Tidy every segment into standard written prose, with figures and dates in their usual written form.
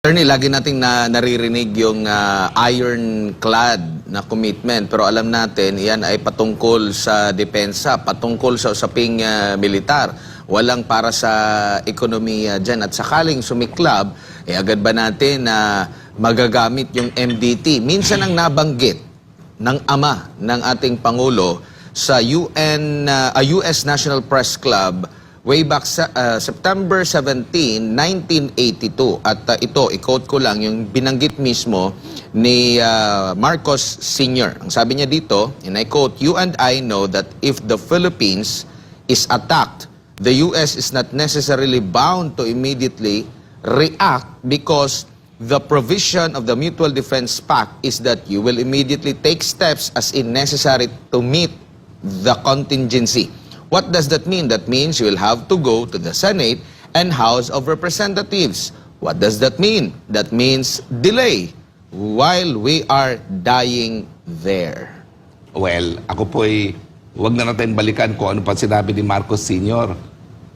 Attorney, lagi nating naririnig yung ironclad na commitment, pero alam natin yan ay patungkol sa depensa, patungkol sa usaping militar. Walang para sa ekonomiya dyan. At sakaling sumiklab, agad ba natin na magagamit yung MDT? Minsan ang nabanggit ng ama ng ating Pangulo sa US National Press Club way back sa September 17, 1982. At ito, i-quote ko lang yung binanggit mismo ni Marcos Sr. Ang sabi niya dito, and I quote, "You and I know that if the Philippines is attacked, the US is not necessarily bound to immediately react because the provision of the Mutual Defense Pact is that you will immediately take steps as in necessary to meet the contingency." What does that mean? That means you will have to go to the Senate and House of Representatives. What does that mean? That means delay while we are dying there. Well, ako po'y huwag na natin balikan kung ano pa sinabi ni Marcos Sr.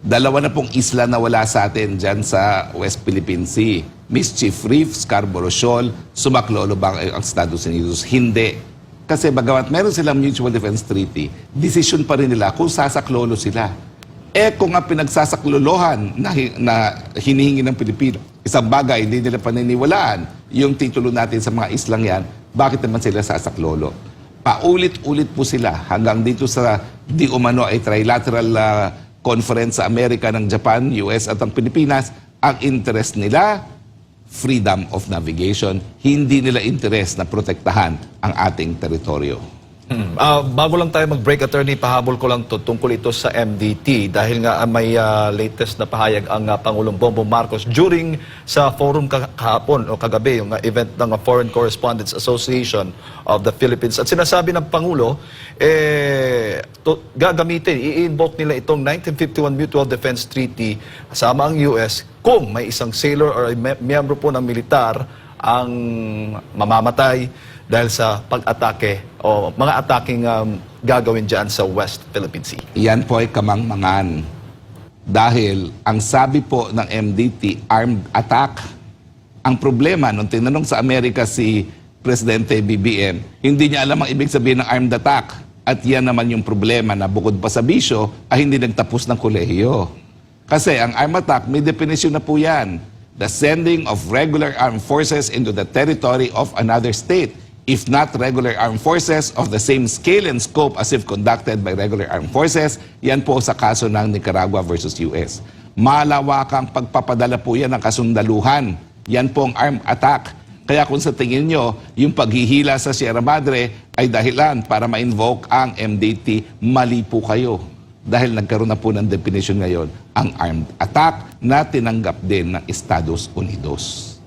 Dalawa na pong isla na wala sa atin dyan sa West Philippine Sea. Mischief Reef, Scarborough Shoal, sumaklolo ba ang Estados Unidos? Hindi. Kasi bagamat meron silang Mutual Defense Treaty, decision pa rin nila kung sasaklolo sila. Kung nga pinagsasaklolohan na hinihingi ng Pilipino, isang bagay, hindi nila paniniwalaan yung titulo natin sa mga islang yan, bakit naman sila sasaklolo? Paulit-ulit po sila hanggang dito sa di umano ay trilateral conference sa Amerika ng Japan, US at ang Pilipinas, ang interest nila, freedom of navigation, hindi nila interest na protektahan ang ating teritoryo. Bago lang tayo mag-break, attorney, pahabol ko lang tungkol ito sa MDT dahil nga may latest na pahayag ang Pangulong Bongbong Marcos during sa forum kahapon o kagabi, yung event ng Foreign Correspondents Association of the Philippines. At sinasabi ng Pangulo, gagamitin, i-invoke nila itong 1951 Mutual Defense Treaty kasama ang US kung may isang sailor or miyembro po ng militar ang mamamatay dahil sa pag-atake o mga ataking gagawin dyan sa West Philippine Sea. Yan po ay kamangmangan. Dahil ang sabi po ng MDT, armed attack. Ang problema, nung tinanong sa Amerika si Presidente BBM, hindi niya alam ang ibig sabihin ng armed attack. At yan naman yung problema na bukod pa sa bisyo, ay hindi nagtapos ng kolehiyo. Kasi ang armed attack, may definition na po yan. The sending of regular armed forces into the territory of another state, if not regular armed forces of the same scale and scope as if conducted by regular armed forces. Yan po sa kaso ng Nicaragua versus US. Malawakang pagpapadala po yan ng kasundaluhan. Yan po ang armed attack. Kaya kung sa tingin nyo, yung paghihila sa Sierra Madre ay dahilan para ma-invoke ang MDT, mali po kayo. Dahil nagkaroon na po ng definition ngayon, ang armed attack na tinanggap din ng Estados Unidos.